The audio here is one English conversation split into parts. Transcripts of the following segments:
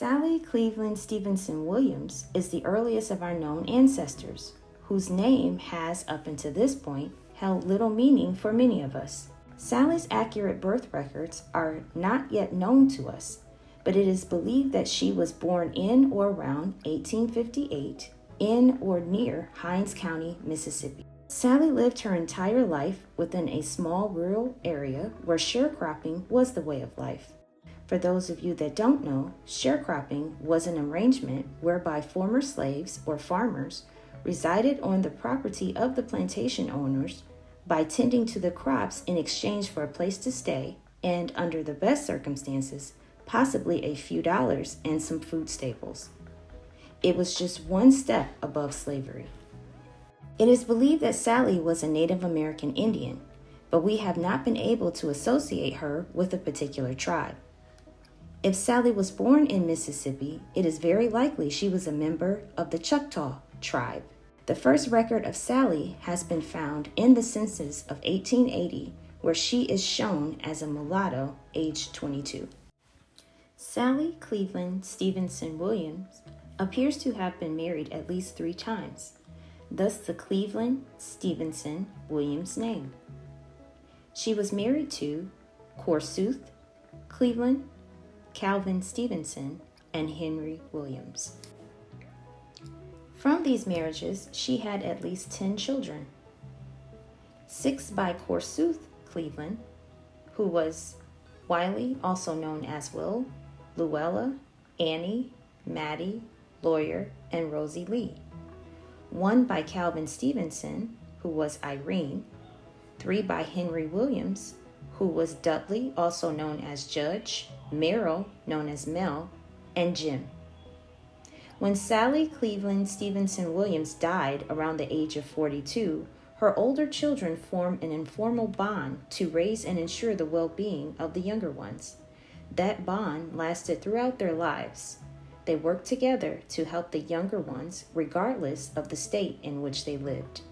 Sally Cleveland Stevenson Williams is the earliest of our known ancestors, whose name has, up until this point, held little meaning for many of us. Sally's accurate birth records are not yet known to us, but it is believed that she was born in or around 1858 in or near Hinds County, Mississippi. Sally lived her entire life within a small rural area where sharecropping was the way of life. For those of you that don't know, sharecropping was an arrangement whereby former slaves or farmers resided on the property of the plantation owners by tending to the crops in exchange for a place to stay and, under the best circumstances, possibly a few dollars and some food staples. It was just one step above slavery. It is believed that Sally was a Native American Indian, but we have not been able to associate her with a particular tribe. If Sally was born in Mississippi, it is very likely she was a member of the Choctaw tribe. The first record of Sally has been found in the census of 1880, where she is shown as a mulatto, aged 22. Sally Cleveland Stevenson Williams appears to have been married at least 3 times, thus the Cleveland Stevenson Williams name. She was married to Kossuth Cleveland, Calvin Stevenson, and Henry Williams. From these marriages, she had at least 10 children. 6 by Kossuth Cleveland, who was Wiley, also known as Will, Luella, Annie, Maddie, Lawyer, and Rosie Lee. 1 by Calvin Stevenson, who was Irene. 3 by Henry Williams, who was Dudley, also known as Judge, Merrill, known as Mel, and Jim. When Sally Cleveland Stevenson Williams died around the age of 42, her older children formed an informal bond to raise and ensure the well-being of the younger ones. That bond lasted throughout their lives. They worked together to help the younger ones, regardless of the state in which they lived.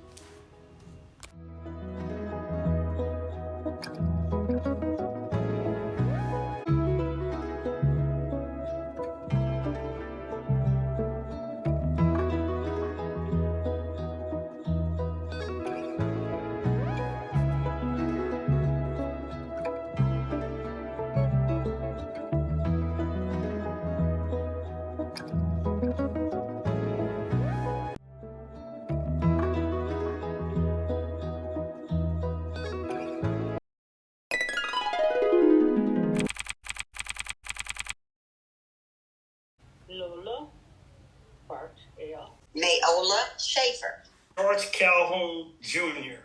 Lola Parks, L. Mayola Schaefer. George Calhoun Jr.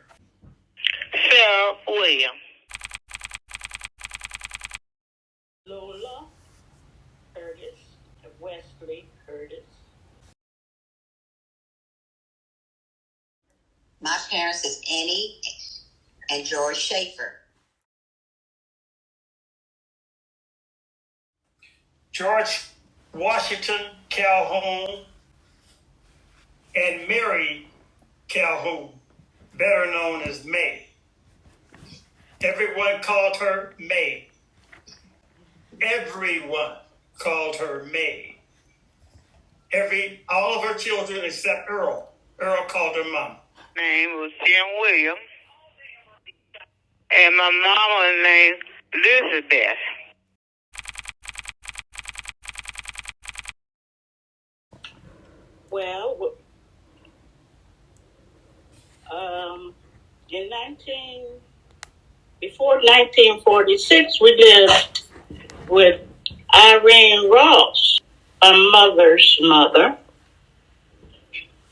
Sarah William. Lola Curtis, Wesley Curtis. My parents is Annie and George Schaefer. George Washington Calhoun and Mary Calhoun, better known as May. Everyone called her May. Everyone called her May. All of her children except Earl. Earl called her Mom. Name was Jim William. And my mama's name Elizabeth. Well, before 1946, we lived with Irene Ross, my mother's mother,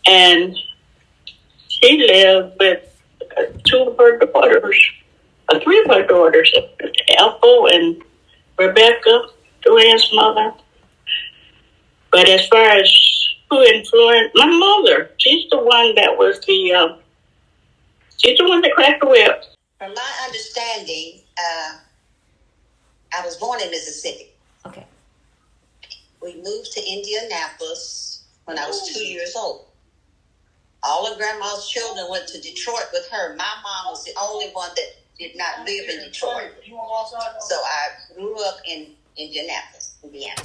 and she lived with 2 of her daughters, 3 of her daughters, Ethel and Rebecca, Joanne's mother. But as far as who influenced my mother, she's the one that cracked the whip. From my understanding, I was born in Mississippi. Okay. We moved to Indianapolis when I was 2 years old. All of Grandma's children went to Detroit with her. My mom was the only one that did not live in Detroit. So I grew up in Indianapolis, Indiana.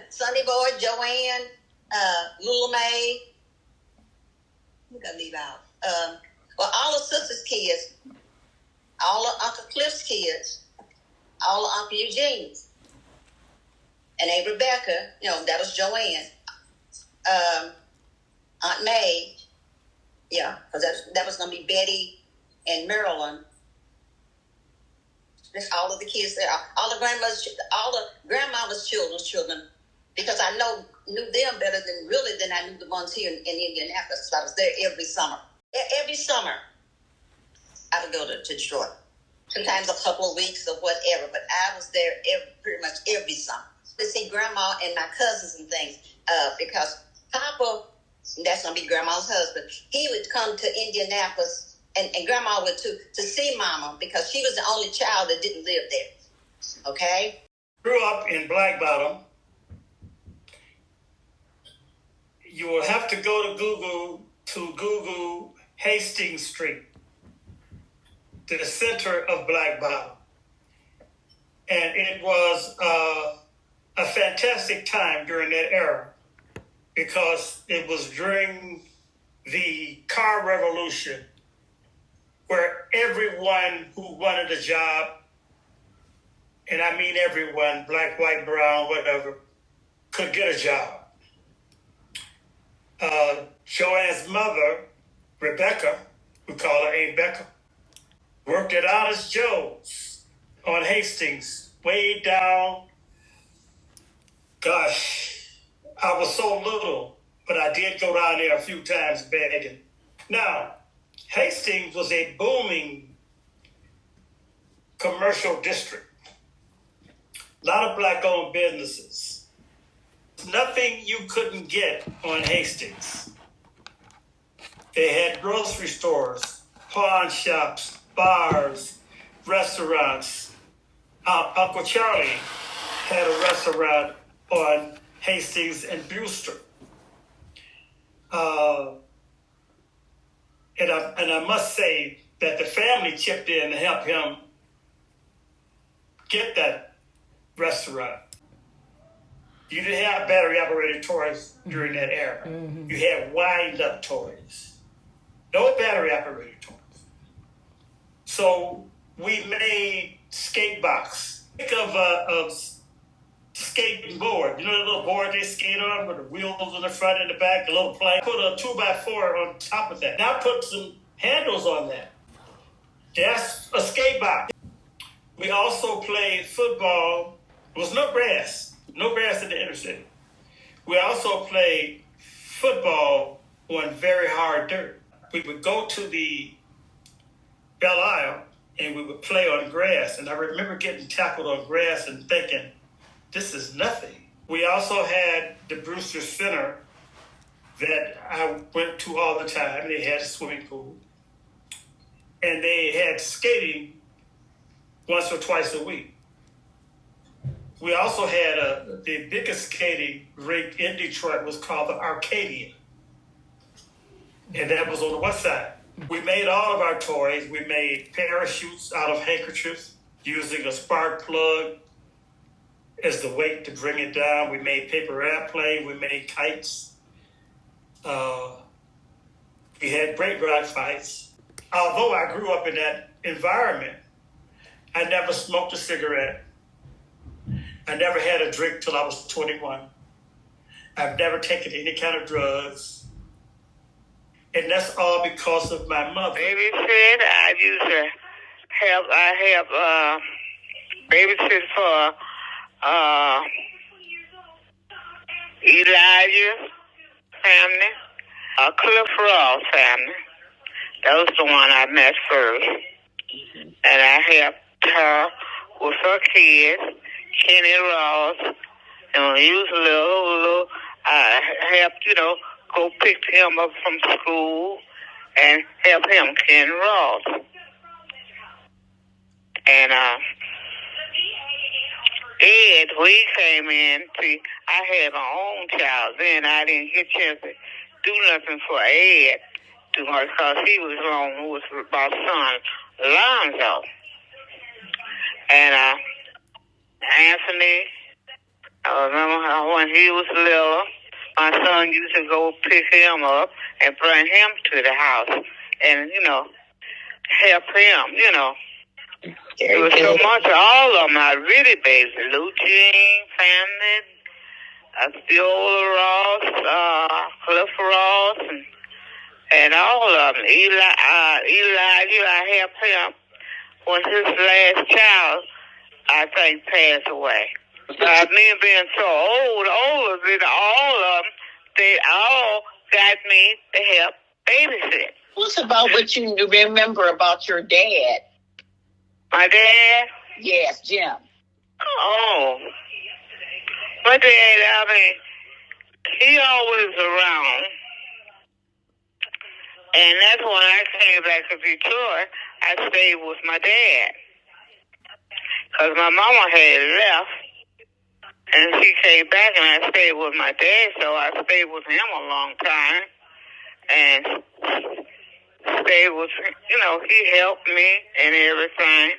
Sonny Boy, Joanne, Lula Mae. I'm gonna leave out. Well, all of Sister's kids, all of Uncle Cliff's kids, all of Uncle Eugene's, and Aunt Rebecca. That was Joanne. Aunt May. Yeah, because that was gonna be Betty and Marilyn. That's all of the kids there. All the grandmother's children, because I knew them better than I knew the ones here in Indianapolis. So I was there every summer. Every summer, I would go to Detroit. Sometimes a couple of weeks or whatever, but I was there pretty much every summer to see Grandma and my cousins and things. Because Papa, that's gonna be Grandma's husband, he would come to Indianapolis. And Grandma went to see Mama because she was the only child that didn't live there. Okay? Grew up in Black Bottom. You will have to go to Google Hastings Street, to the center of Black Bottom. And it was a fantastic time during that era because it was during the car revolution, where everyone who wanted a job, and I mean everyone, black, white, brown, whatever, could get a job. Joanne's mother, Rebecca, we call her Aunt Becca, worked at Honest Joe's on Hastings, way down. Gosh, I was so little, but I did go down there a few times begging. Now, Hastings was a booming commercial district. A lot of black-owned businesses. Nothing you couldn't get on Hastings. They had grocery stores, pawn shops, bars, restaurants. Uncle Charlie had a restaurant on Hastings and Brewster. And I must say that the family chipped in to help him get that restaurant. You didn't have battery-operated toys during that era. Mm-hmm. You had wind-up toys. No battery-operated toys. So we made skate box. Think of skating board. You know the little board they skate on with the wheels in the front and the back, the little plank. Put a 2x4 on top of that. Now put some handles on that. That's a skate box. We also played football. There was no grass in the inner city. We also played football on very hard dirt. We would go to the Belle Isle and we would play on grass. And I remember getting tackled on grass and thinking, this is nothing. We also had the Brewster Center that I went to all the time. They had a swimming pool. And they had skating once or twice a week. We also had the biggest skating rink in Detroit was called the Arcadia. And that was on the west side. We made all of our toys. We made parachutes out of handkerchiefs using a spark plug as the weight to bring it down. We made paper airplane. We made kites. We had great rock fights. Although I grew up in that environment, I never smoked a cigarette. I never had a drink till I was 21. I've never taken any kind of drugs. And that's all because of my mother. Babysit, I used to help babysit for Elijah's family, Cliff Ross family. That was the one I met first. And I helped her with her kids, Kenny Ross. And when he was little, I helped, go pick him up from school and help him, Kenny Ross. And Ed, we came in, see, I had my own child then. I didn't get a chance to do nothing for Ed too much because he was alone with my son, Lonzo. And Anthony I remember how when he was little, my son used to go pick him up and bring him to the house and, help him. It was so much. All of them are really babies. Lou Jean, family, Viola Ross, Cliff Ross, and all of them. Eli helped him when his last child, I think, passed away. Me being so older than all of them, they all got me to help babysit. What's about what you remember about your dad? My dad? Yes, Jim. Oh. My dad, he always around. And that's when I came back to Detroit, I stayed with my dad. Because my mama had left. And she came back and I stayed with my dad, so I stayed with him a long time. And stayed with, he helped me and everything.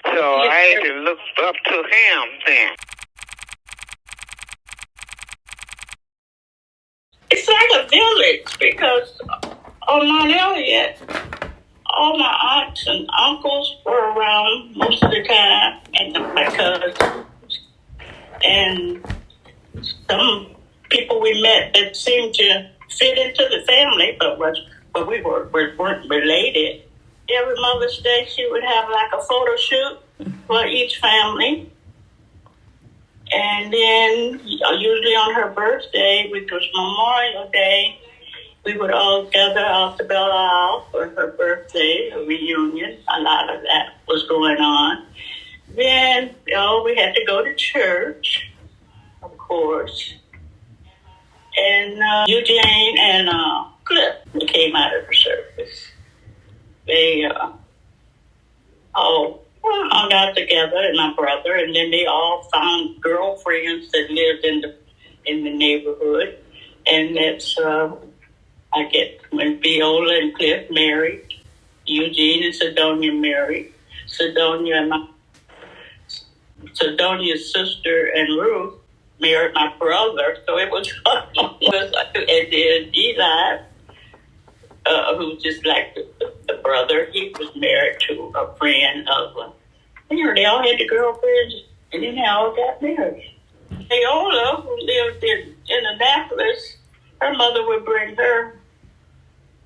So I had to look up to him then. It's like a village because on Mount Elliott, all my aunts and uncles were around most of the time, and my cousins, and some people we met that seemed to fit into the family, but we weren't related. Every Mother's Day, she would have like a photo shoot for each family. And then usually on her birthday, which was Memorial Day, we would all gather out the Belle Isle for her birthday, a reunion. A lot of that was going on. Then, we had to go to church, of course. And Eugene and Cliff came out of the service. They all hung out together, and my brother, and then they all found girlfriends that lived in the neighborhood. And that's I get when Viola and Cliff married, Eugene and Sidonia married. Sidonia's sister and Ruth married my brother, so it was and then Eli, who's just like the brother, he was married to a friend of they all had the girlfriends, and then they all got married. Viola, who lived in Annapolis, her mother would bring her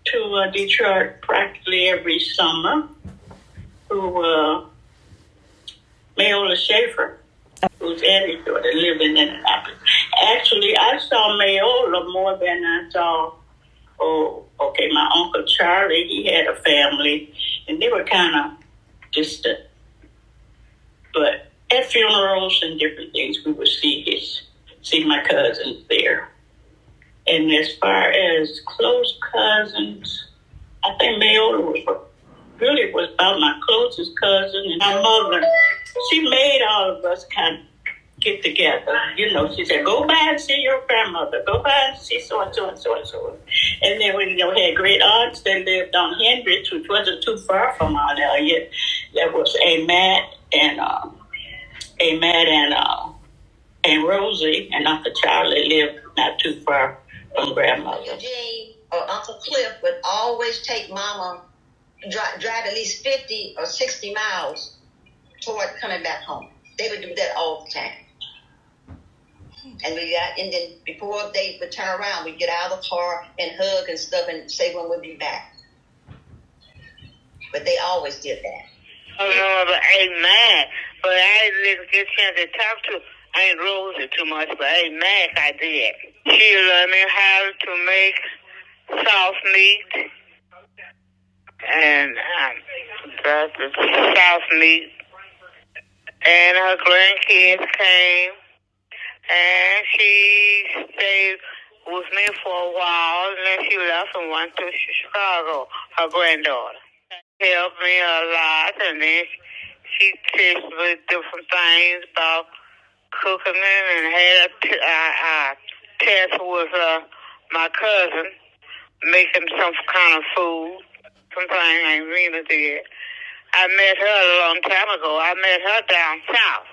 to Detroit practically every summer, who Mayola Schaefer, who's Eddie's daughter, lived in Annapolis. Actually, I saw Mayola more than I saw, my Uncle Charlie. He had a family, and they were kind of distant. But at funerals and different things, we would see my cousins there. And as far as close cousins, I think Mayola was about my closest cousin. And my mother, she made all of us kind of get together. She said, go by and see your grandmother. Go by and see so-and-so and so-and-so. And then we had great aunts that lived on Hendricks, which wasn't too far from Mount Elliott. That was Matt and Rosie, and Uncle Charlie lived not too far from grandmother. Eugene or Uncle Cliff would always take Mama, drive at least 50 or 60 miles toward coming back home. They would do that all the time. And then before they would turn around, we'd get out of the car and hug and stuff and say when we'd be back. But they always did that. Amen. But I didn't get a chance to talk to Aunt Rosie too much, but Amen, I did. She learned me how to make sauce meat and sauce meat. And her grandkids came, and she stayed with me for a while, and then she left and went to Chicago, her granddaughter. Helped me a lot, and then she teach me different things about cooking and had a test with my cousin, making some kind of food, something Irina did. I met her a long time ago. I met her down south.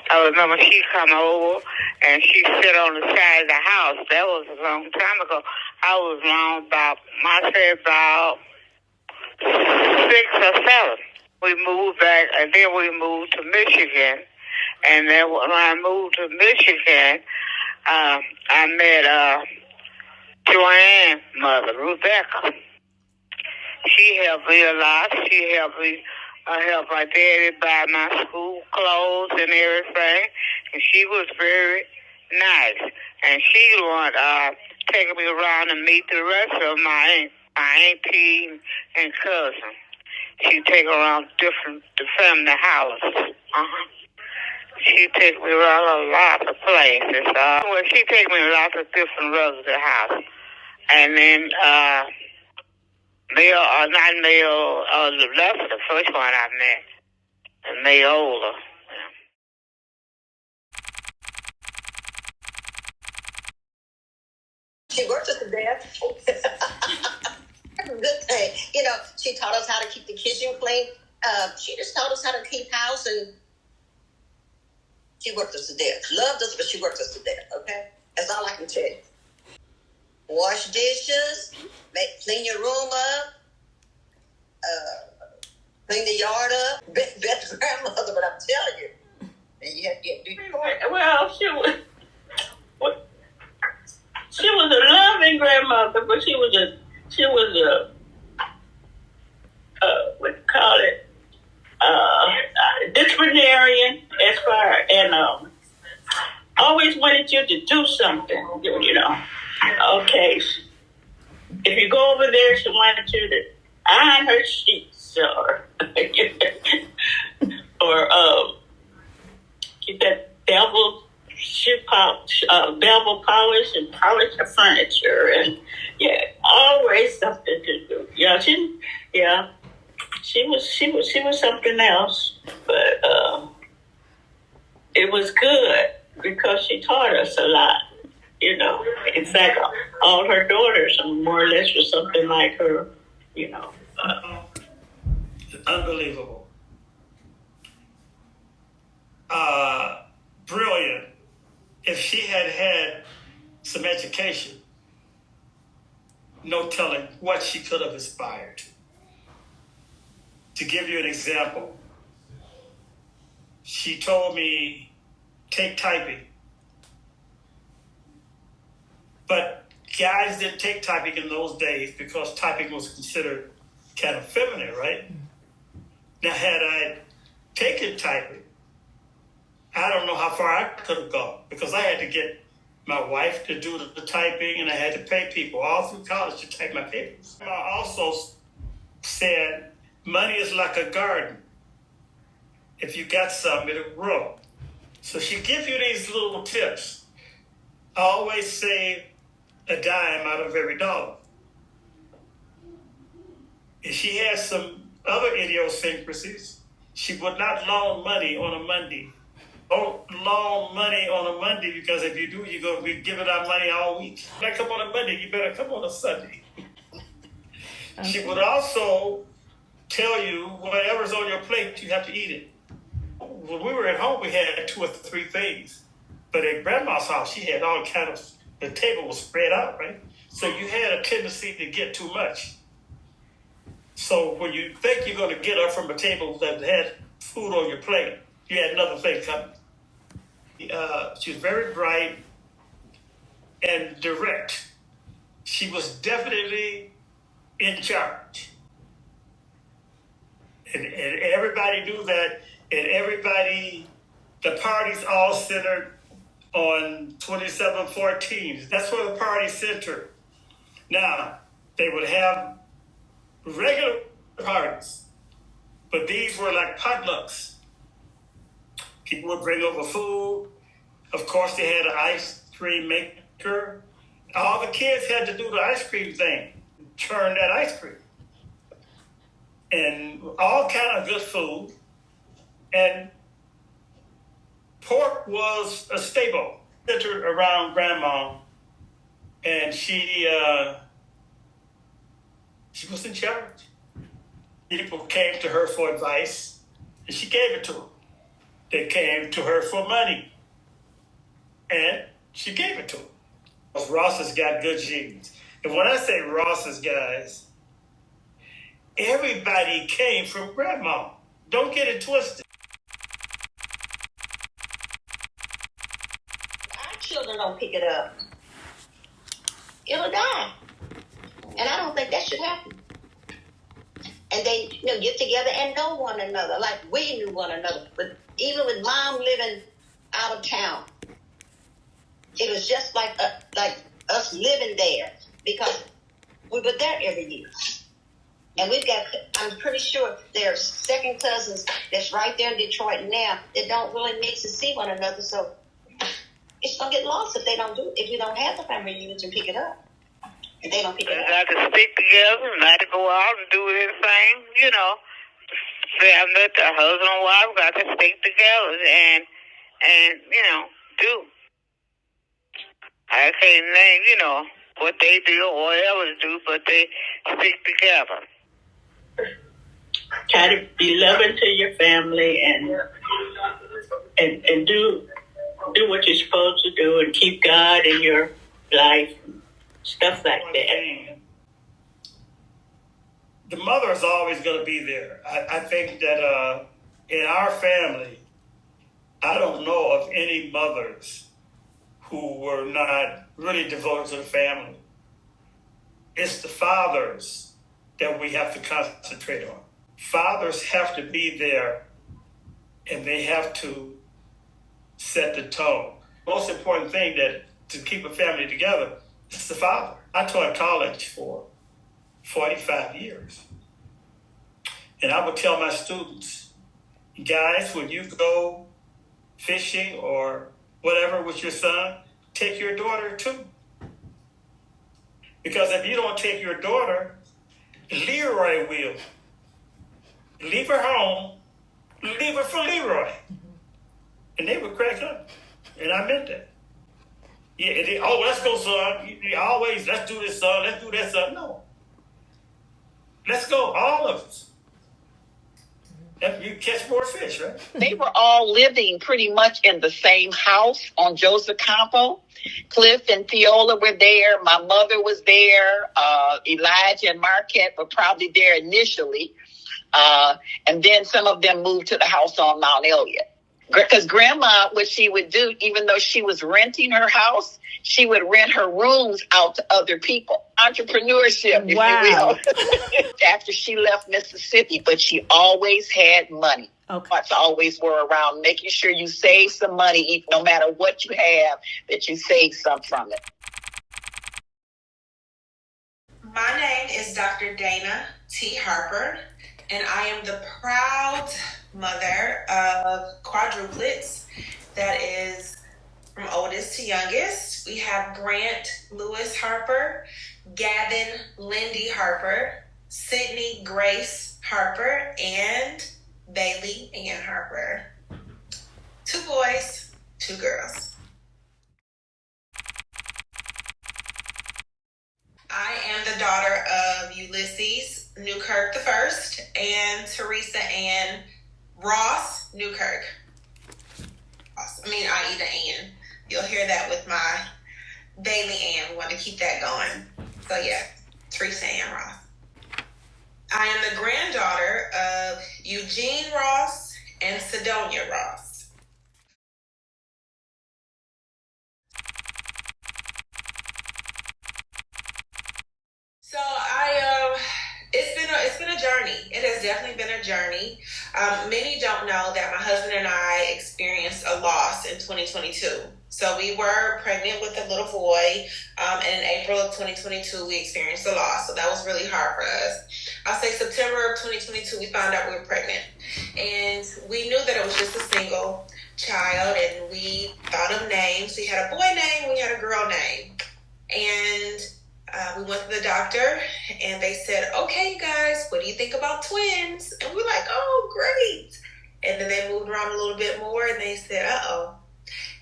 I remember she come over and she sit on the side of the house. That was a long time ago. I was around about 6 or 7. We moved back, and then we moved to Michigan. And then when I moved to Michigan, I met Joanne's mother, Rebecca. She helped me a lot. She helped me help my daddy buy my school clothes and everything. And she was very nice. And she would take me around and meet the rest of my auntie and cousin. She'd take me around the family houses. She take me around a lot of places. Well, she take me a lot of different relative houses. And then that's the first one I met. And Mayola. She worked us to death. Good thing. You know, she taught us how to keep the kitchen clean. She just taught us how to keep house, and she worked us to death. Loved us, but she worked us to death, okay? That's all I can tell you. Wash dishes, clean your room up, clean the yard up. Best grandmother, but I'm telling you. And you have to do your part. Well, she was a loving grandmother, but she was a what do you call it, disciplinarian as far, and always wanted you to do something, you know. Okay, if you go over there, she wanted you to iron her sheets or get that bevel polish and polish her furniture, and always something to do. She was something else, but it was good because she taught us a lot. You know, in fact, all her daughters more or less were something like her. You know, unbelievable, brilliant. If she had some education, no telling what she could have inspired. To give you an example, she told me, take typing. But guys didn't take typing in those days because typing was considered kind of feminine, right? Now, had I taken typing, I don't know how far I could have gone because I had to get my wife to do the typing, and I had to pay people all through college to type my papers. I also said, money is like a garden. If you got some, it'll grow. So she gives you these little tips. I always save a dime out of every dollar. If she has some other idiosyncrasies, she would not loan money on a Monday. Don't loan money on a Monday, because if you do, you're going to be giving out money all week. When I come on a Monday, you better come on a Sunday. Okay. She would also tell you whatever's on your plate, you have to eat it. When we were at home, we had 2 or 3 things. But at Grandma's house, she had all kind of, the table was spread out, right? So you had a tendency to get too much. So when you think you're going to get up from a table that had food on your plate, you had another thing coming. She was very bright and direct. She was definitely in charge. And everybody knew that, and the parties all centered on 2714. That's where the party centered. Now, they would have regular parties, but these were like potlucks. People would bring over food. Of course, they had an ice cream maker. All the kids had to do the ice cream thing, churn that ice cream. And all kind of good food. And pork was a staple centered around Grandma. And she was in charge. People came to her for advice, and she gave it to them. They came to her for money, and she gave it to them. Ross has got good genes. And when I say Ross's guys, everybody came from grandma. Don't get it twisted. Our children don't pick it up, it'll die. And I don't think that should happen. And they, get together and know one another like we knew one another. But even with mom living out of town, it was just like us living there because we were there every year. And I'm pretty sure there's second cousins that's right there in Detroit now that don't really mix and see one another. So it's going to get lost if we don't have the family reunion to pick it up. If they don't pick it up. They got to stick together, not to go out and do their thing, Family, the husband and wife got to stick together and do. I can't name, what they do or whatever they do, but they stick together. Try to be loving to your family and do what you're supposed to do and keep God in your life, stuff like that. The mother is always going to be there. I think that in our family, I don't know of any mothers who were not really devoted to the family. It's the fathers that we have to concentrate on. Fathers have to be there, and they have to set the tone. Most important thing that to keep a family together is the father. I taught college for 45 years. And I would tell my students, guys, when you go fishing or whatever with your son, take your daughter too. Because if you don't take your daughter, Leroy will. Leave her home, leave her for Leroy. And they would crack up. And I meant that. Yeah, let's go, son. Let's do this, son. Let's do that, son. No. Let's go, all of us. You catch more fish, right? They were all living pretty much in the same house on Joseph Campo. Cliff and Theola were there. My mother was there. Elijah and Marquette were probably there initially. And then some of them moved to the house on Mount Elliott. Because Grandma, what she would do, even though she was renting her house, she would rent her rooms out to other people. Entrepreneurship, if you will. After she left Mississippi, but she always had money. Okay. Thoughts always were around making sure you save some money, no matter what you have, that you save some from it. My name is Dr. Dana T. Harper, and I am the proud mother of quadruplets. That is from oldest to youngest. We have Grant Lewis Harper, Gavin Lindy Harper, Sydney Grace Harper, and Bailey Ann Harper. 2 boys, 2 girls. I am the daughter of Ulysses Newkirk I and Teresa Ann Ross Newkirk. I eat an Ann. You'll hear that with my Bailey Ann. We want to keep that going. So yeah, Teresa Ann Ross. I am the granddaughter of Eugene Ross and Sidonia Ross. So it's been a journey. It has definitely been a journey. Many don't know that my husband and I experienced a loss in 2022. So we were pregnant with a little boy, and in April of 2022, we experienced a loss. So that was really hard for us. I'll say September of 2022, we found out we were pregnant. And we knew that it was just a single child, and we thought of names. We had a boy name, we had a girl name. And we went to the doctor, and they said, okay, you guys, what do you think about twins? And we're like, oh, great. And then they moved around a little bit more, and they said, uh-oh.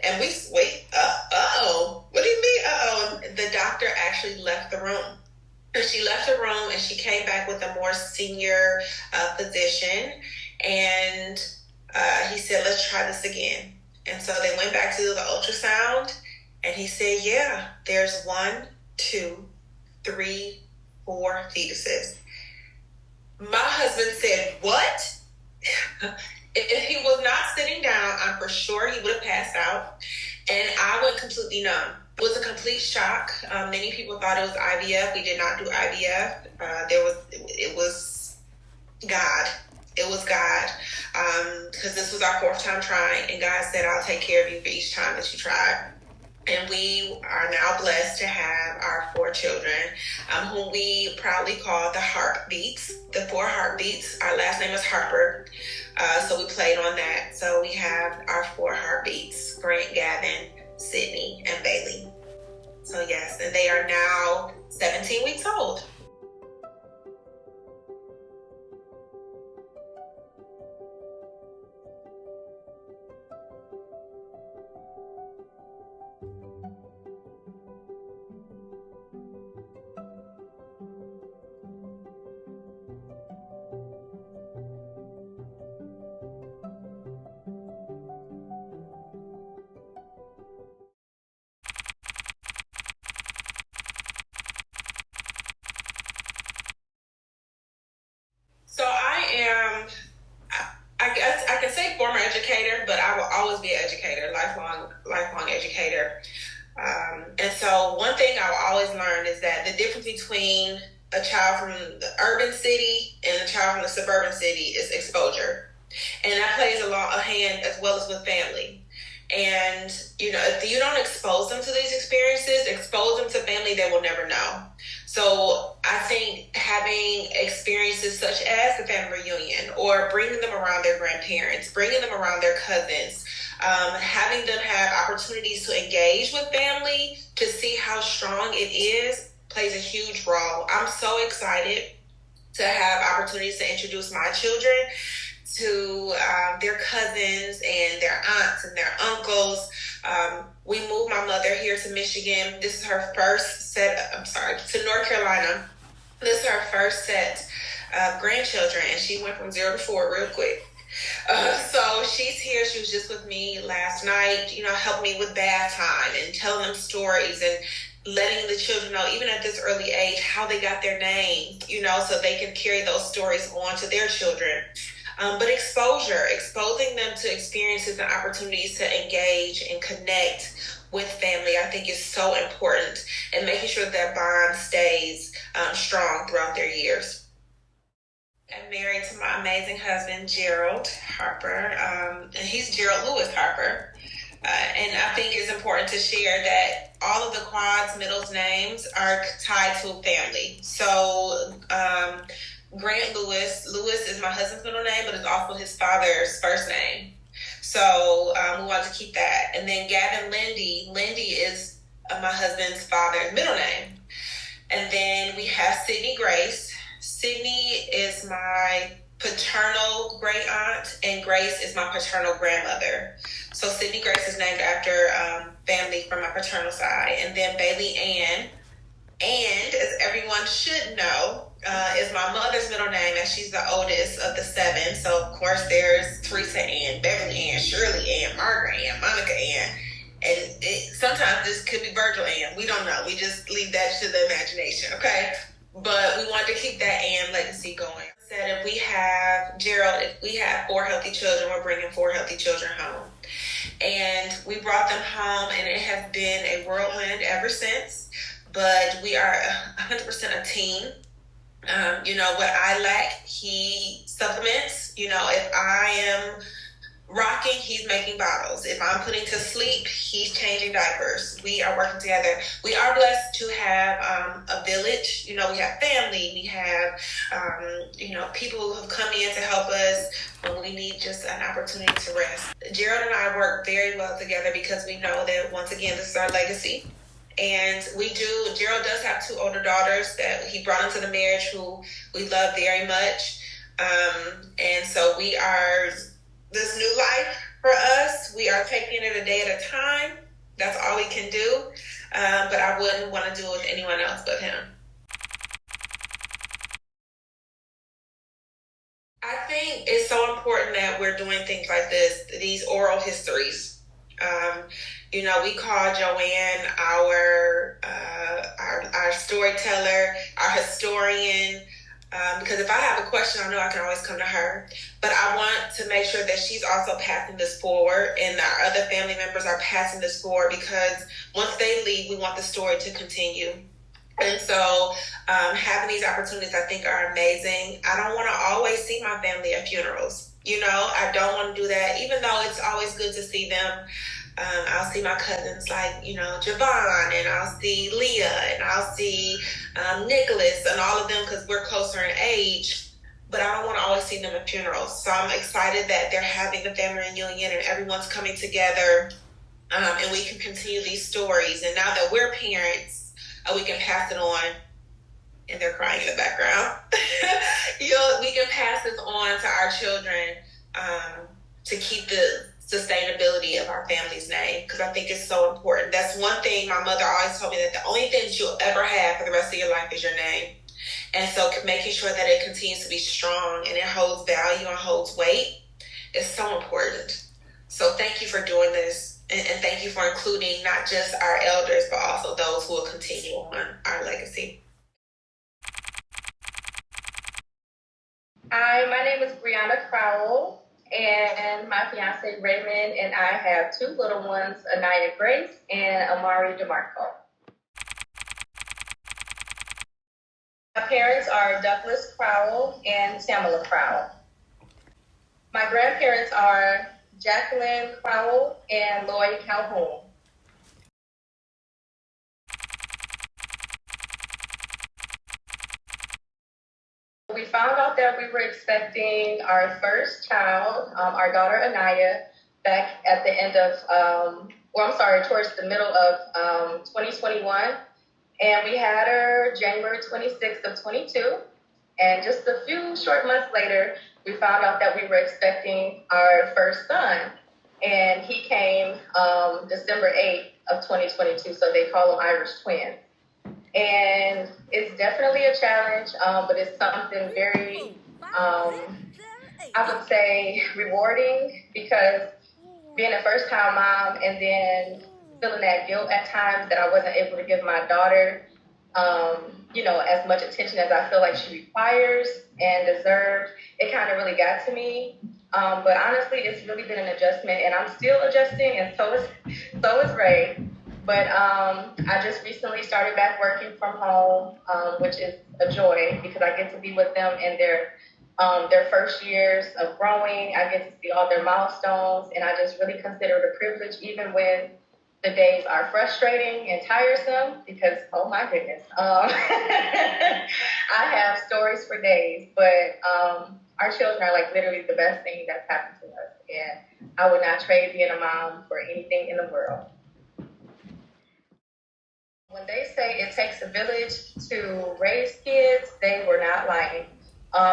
And we, wait, uh-oh. What do you mean, uh-oh? And the doctor actually left the room. And she left the room, and she came back with a more senior physician. And he said, let's try this again. And so they went back to the ultrasound, and he said, yeah, there's 1, 2, 3, 4 fetuses. My husband said, what? If he was not sitting down, I'm for sure he would have passed out. And I went completely numb. It was a complete shock. Many people thought it was IVF. We did not do IVF. It was God. It was God. Because this was our 4th time trying. And God said, I'll take care of you for each time that you try. And we are now blessed to have our 4 children, whom we proudly call the Heartbeats, the 4 Heartbeats. Our last name is Harper, so we played on that. So we have our 4 Heartbeats, Grant, Gavin, Sydney, and Bailey. So yes, and they are now 17 weeks old. So I guess I can say former educator, but I will always be an educator, lifelong educator. And so one thing I will always learn is that the difference between a child from the urban city and a child from the suburban city is exposure. And that plays a hand as well as with family. And, if you don't expose them to these experiences, expose them to family they will never know. So I think having experiences such as the family reunion, or bringing them around their grandparents, bringing them around their cousins, having them have opportunities to engage with family, to see how strong it is, plays a huge role. I'm so excited to have opportunities to introduce my children to their cousins and their aunts and their uncles. We moved my mother here to Michigan. This is her first to North Carolina. This is her first set of grandchildren, and she went from 0 to 4 real quick. So she's here. She was just with me last night, helping me with bath time and telling them stories and letting the children know, even at this early age, how they got their name, so they can carry those stories on to their children. But exposing them to experiences and opportunities to engage and connect with family, I think is so important, and making sure that bond stays strong throughout their years. I'm married to my amazing husband, Gerald Harper, and he's Gerald Lewis Harper. And I think it's important to share that all of the quad's middle names are tied to family. So, Grant Lewis is my husband's middle name, but it's also his father's first name. So we wanted to keep that. And then Gavin Lindy is my husband's father's middle name. And then we have Sydney Grace. Sydney is my paternal great aunt, and Grace is my paternal grandmother. So Sydney Grace is named after family from my paternal side. And then Bailey Ann, and as everyone should know, is my mother's middle name, and she's the oldest of the 7. So, of course, there's Teresa Ann, Beverly Ann, Shirley Ann, Margaret Ann, Monica Ann. And sometimes this could be Virgil Ann. We don't know. We just leave that to the imagination, okay? But we wanted to keep that Ann legacy going. Said if we have 4 healthy children, we're bringing 4 healthy children home. And we brought them home, and it has been a whirlwind ever since. But we are 100% a team. What I lack, he supplements. If I am rocking, he's making bottles. If I'm putting to sleep, he's changing diapers. We are working together. We are blessed to have a village. We have family. We have, people who have come in to help us when we need just an opportunity to rest. Gerald and I work very well together because we know that, once again, this is our legacy. And Gerald does have 2 older daughters that he brought into the marriage who we love very much. And so we are, this new life for us, we are taking it a day at a time. That's all we can do. But I wouldn't want to do it with anyone else but him. I think it's so important that like we're doing things like this, these oral histories. We call Joanne our storyteller, our historian, because if I have a question, I know I can always come to her. But I want to make sure that she's also passing this forward, and our other family members are passing this forward, because once they leave, we want the story to continue. And so having these opportunities, I think, are amazing. I don't want to always see my family at funerals. I don't want to do that, even though it's always good to see them. I'll see my cousins like, Javon, and I'll see Leah, and I'll see Nicholas, and all of them, because we're closer in age. But I don't want to always see them at funerals. So I'm excited that they're having a family reunion and everyone's coming together, and we can continue these stories. And now that we're parents, we can pass it on. And they're crying in the background. We can pass this on to our children, to keep the sustainability of our family's name, because I think it's so important. That's one thing my mother always told me, that the only thing that you'll ever have for the rest of your life is your name. And so making sure that it continues to be strong and it holds value and holds weight is so important. So thank you for doing this, and thank you for including not just our elders, but also those who will continue on our legacy. Hi, my name is Brianna Crowell, and my fiance Raymond and I have two little ones, Anaya Grace and Amari DeMarco. My parents are Douglas Crowell and Tamala Crowell. My grandparents are Jacqueline Crowell and Lloyd Calhoun. We found out that we were expecting our first child, our daughter Anaya, back at the end of, towards the middle of 2021. And we had her January 26th of 22. And just a few short months later, we found out that we were expecting our first son. And he came December 8th of 2022, so they call them Irish twins. And it's definitely a challenge, but it's something very, I would say, rewarding, because being a first-time mom and then feeling that guilt at times that I wasn't able to give my daughter, as much attention as I feel like she requires and deserves, it kind of really got to me. But honestly, it's really been an adjustment, and I'm still adjusting, and so is Ray. But I just recently started back working from home, which is a joy, because I get to be with them in their first years of growing. I get to see all their milestones, and I just really consider it a privilege, even when the days are frustrating and tiresome, because, oh my goodness, I have stories for days. But our children are like literally the best thing that's happened to us, and I would not trade being a mom for anything in the world. When they say it takes a village to raise kids, they were not lying.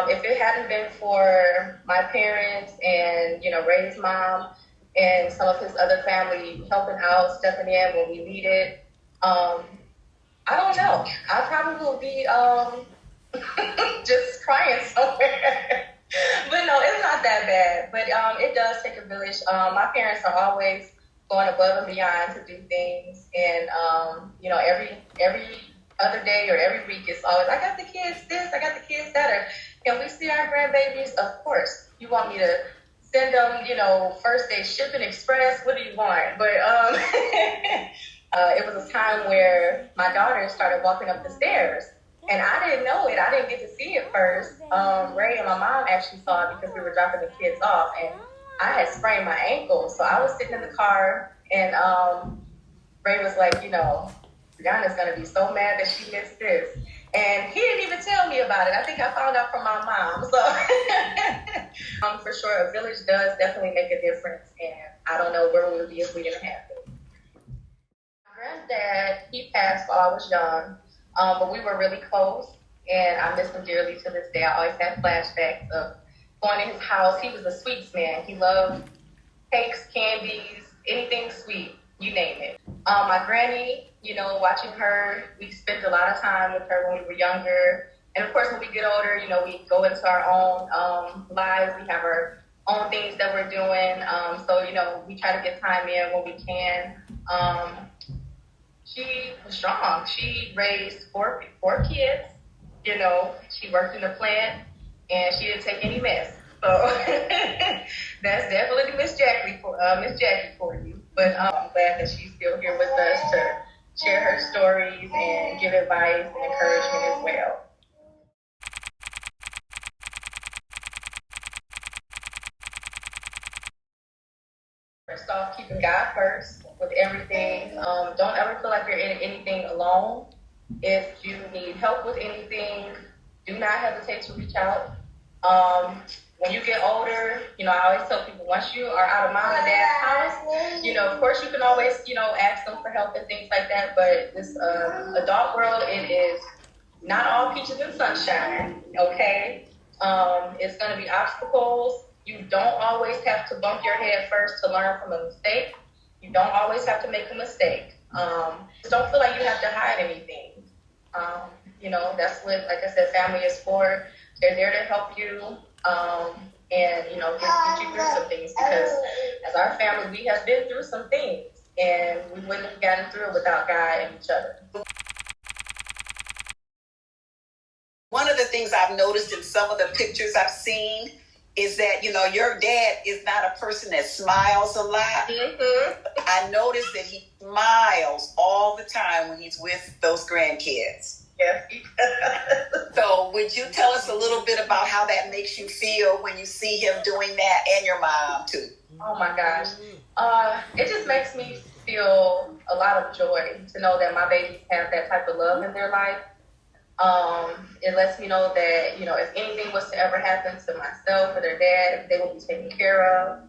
If it hadn't been for my parents and, Ray's mom and some of his other family helping out, stepping in when we needed, I don't know. I probably will be just crying somewhere. But no, it's not that bad. But it does take a village. My parents are always going above and beyond to do things, and every other day or every week it's always, I got the kids this, I got the kids that, or can we see our grandbabies? Of course. You want me to send them, first day shipping express? What do you want? But it was a time where my daughter started walking up the stairs, and I didn't know it. I didn't get to see it first. Ray and my mom actually saw it because we were dropping the kids off, and I had sprained my ankle. So I was sitting in the car, and Ray was like, Brianna's going to be so mad that she missed this. And he didn't even tell me about it. I think I found out from my mom. So for sure, a village does definitely make a difference. And I don't know where we would be if we didn't have it. My granddad, he passed while I was young, but we were really close. And I miss him dearly to this day. I always have flashbacks of going to his house. He was a sweets man. He loved cakes, candies, anything sweet, you name it. My granny, watching her, we spent a lot of time with her when we were younger. And of course, when we get older, we go into our own lives. We have our own things that we're doing. So, you know, we try to get time in when we can. She was strong. She raised four kids. You know, she worked in the plant, and she didn't take any mess. So that's definitely Miss Jackie for you. But I'm glad that she's still here with us to share her stories and give advice and encouragement as well. First off, keeping God first with everything. Don't ever feel like you're in anything alone. If you need help with anything, do not hesitate to reach out. When you get older, you know, I always tell people, once you are out of mom and dad's house, you know, of course you can always, you know, ask them for help and things like that. But this adult world, it is not all peaches and sunshine, okay? It's going to be obstacles. You don't always have to bump your head first to learn from a mistake. You don't always have to make a mistake. Just don't feel like you have to hide anything. You know, that's what, like I said, family is for. They're there to help you, and, you know, get you through some things, because as our family, we have been through some things, and we wouldn't have gotten through it without God and each other. One of the things I've noticed in some of the pictures I've seen is that, you know, your dad is not a person that smiles a lot. Mm-hmm. I noticed that he smiles all the time when he's with those grandkids. Yes. So would you tell us a little bit about how that makes you feel when you see him doing that, and your mom too? Oh my gosh. It just makes me feel a lot of joy to know that my babies have that type of love in their life. It lets me know that, you know, if anything was to ever happen to myself or their dad, they will be taken care of.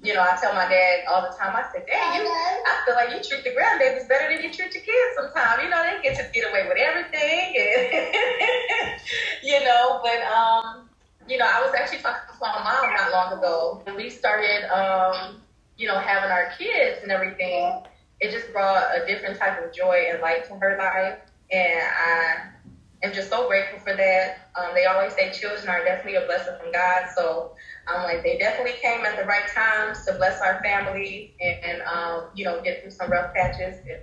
You know, I tell my dad all the time, I say, Dad, I feel like you treat the grandbabies better than you treat your kids sometimes. You know, they get to get away with everything. And you know, but, you know, I was actually talking to my mom not long ago. When we started, you know, having our kids and everything, it just brought a different type of joy and light to her life. And I am just so grateful for that. They always say children are definitely a blessing from God. So I'm like, they definitely came at the right times to bless our family and you know, get through some rough patches. And,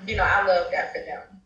you know, I love that for them.